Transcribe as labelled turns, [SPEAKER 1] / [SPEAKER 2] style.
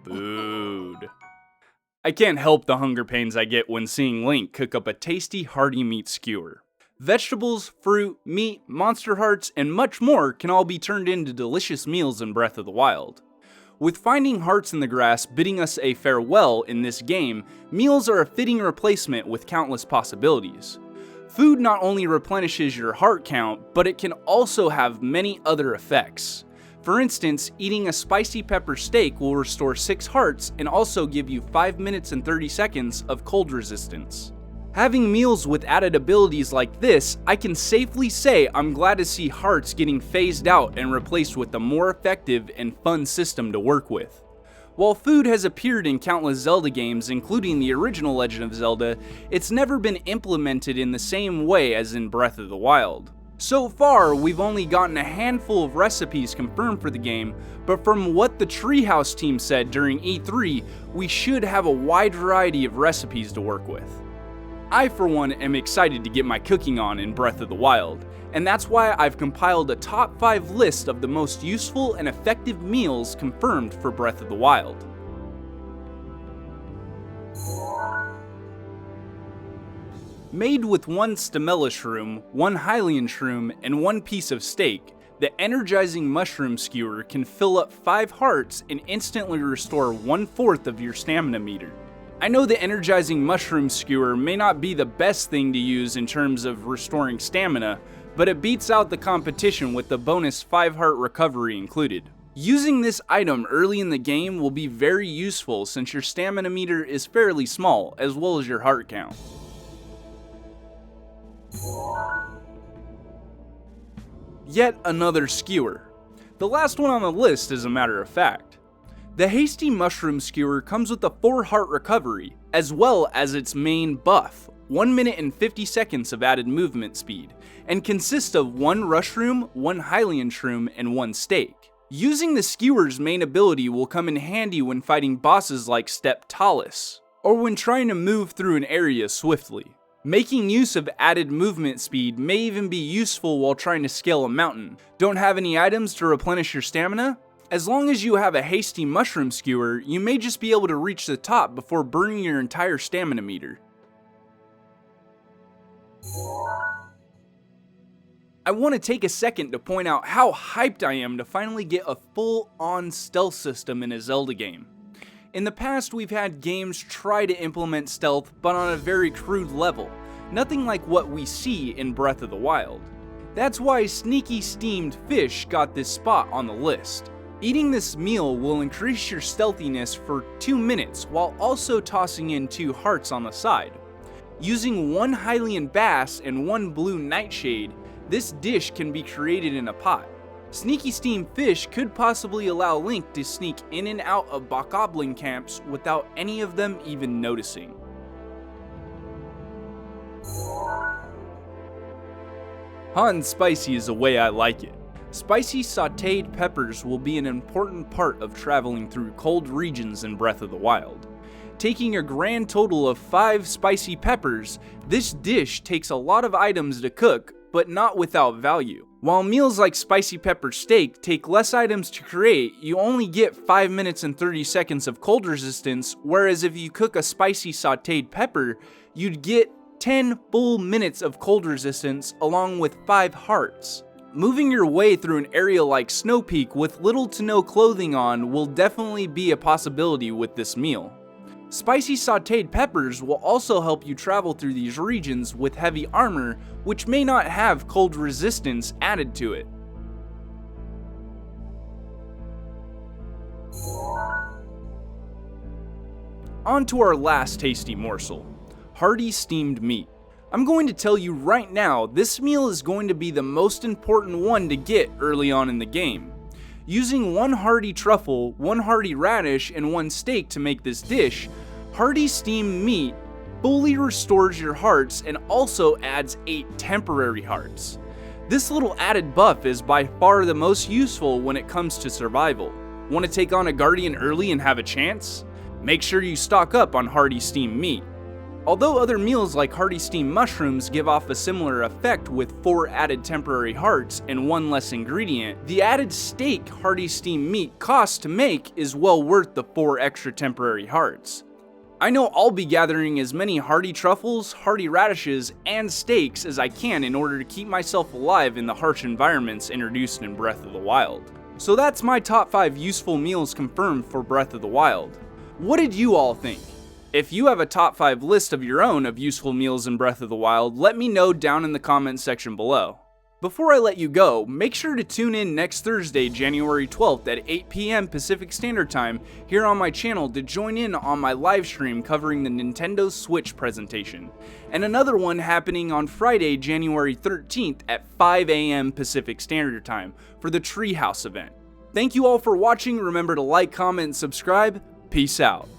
[SPEAKER 1] Food. I can't help the hunger pains I get when seeing Link cook up a tasty hearty meat skewer. Vegetables, fruit, meat, monster hearts, and much more can all be turned into delicious meals in Breath of the Wild. With finding hearts in the grass bidding us a farewell in this game, meals are a fitting replacement with countless possibilities. Food not only replenishes your heart count, but it can also have many other effects. For instance, eating a spicy pepper steak will restore 6 hearts and also give you 5 minutes and 30 seconds of cold resistance. Having meals with added abilities like this, I can safely say I'm glad to see hearts getting phased out and replaced with a more effective and fun system to work with. While food has appeared in countless Zelda games, including the original Legend of Zelda, it's never been implemented in the same way as in Breath of the Wild. So far, we've only gotten a handful of recipes confirmed for the game, but from what the Treehouse team said during E3, we should have a wide variety of recipes to work with. I, for one, am excited to get my cooking on in Breath of the Wild, and that's why I've compiled a top 5 list of the most useful and effective meals confirmed for Breath of the Wild. Made with 1 Stamella shroom, 1 Hylian shroom, and 1 piece of steak, the Energizing mushroom skewer can fill up 5 hearts and instantly restore 1/4 of your stamina meter. I know the Energizing mushroom skewer may not be the best thing to use in terms of restoring stamina, but it beats out the competition with the bonus 5 heart recovery included. Using this item early in the game will be very useful since your stamina meter is fairly small, as well as your heart count. Yet another skewer. The last one on the list, as a matter of fact. The Hasty mushroom skewer comes with a 4 heart recovery, as well as its main buff, 1 minute and 50 seconds of added movement speed, and consists of 1 rushroom, 1 Hylian shroom, and 1 steak. Using the skewer's main ability will come in handy when fighting bosses like Step Talus, or when trying to move through an area swiftly. Making use of added movement speed may even be useful while trying to scale a mountain. Don't have any items to replenish your stamina? As long as you have a Hasty mushroom skewer, you may just be able to reach the top before burning your entire stamina meter. I want to take a second to point out how hyped I am to finally get a full-on stealth system in a Zelda game. In the past, we've had games try to implement stealth, but on a very crude level, nothing like what we see in Breath of the Wild. That's why sneaky steamed fish got this spot on the list. Eating this meal will increase your stealthiness for 2 minutes while also tossing in 2 hearts on the side. Using 1 Hylian bass and 1 blue nightshade, this dish can be created in a pot. Sneaky steamed fish could possibly allow Link to sneak in and out of bokoblin camps without any of them even noticing. Hot and spicy is the way I like it. Spicy sauteed peppers will be an important part of traveling through cold regions in Breath of the Wild. Taking a grand total of 5 spicy peppers, this dish takes a lot of items to cook, but not without value. While meals like spicy pepper steak take less items to create, you only get 5 minutes and 30 seconds of cold resistance, whereas if you cook a spicy sauteed pepper, you'd get 10 full minutes of cold resistance along with 5 hearts. Moving your way through an area like Snow Peak with little to no clothing on will definitely be a possibility with this meal. Spicy sauteed peppers will also help you travel through these regions with heavy armor, which may not have cold resistance added to it. On to our last tasty morsel, hearty steamed meat. I'm going to tell you right now, this meal is going to be the most important one to get early on in the game. Using 1 hearty truffle, 1 hearty radish, and 1 steak to make this dish, hearty steamed meat fully restores your hearts and also adds 8 temporary hearts. This little added buff is by far the most useful when it comes to survival. Want to take on a Guardian early and have a chance? Make sure you stock up on Hearty steamed meat. Although other meals like Hearty steamed mushrooms give off a similar effect with 4 added temporary hearts and 1 less ingredient, the added steak Hearty steamed meat costs to make is well worth the 4 extra temporary hearts. I know I'll be gathering as many Hearty truffles, Hearty radishes, and steaks as I can in order to keep myself alive in the harsh environments introduced in Breath of the Wild. So that's my top 5 useful meals confirmed for Breath of the Wild. What did you all think? If you have a top 5 list of your own of useful meals in Breath of the Wild, let me know down in the comments section below. Before I let you go, make sure to tune in next Thursday, January 12th at 8 p.m. Pacific Standard Time here on my channel to join in on my live stream covering the Nintendo Switch presentation, and another one happening on Friday, January 13th at 5 a.m. Pacific Standard Time for the Treehouse event. Thank you all for watching. Remember to like, comment, and subscribe. Peace out.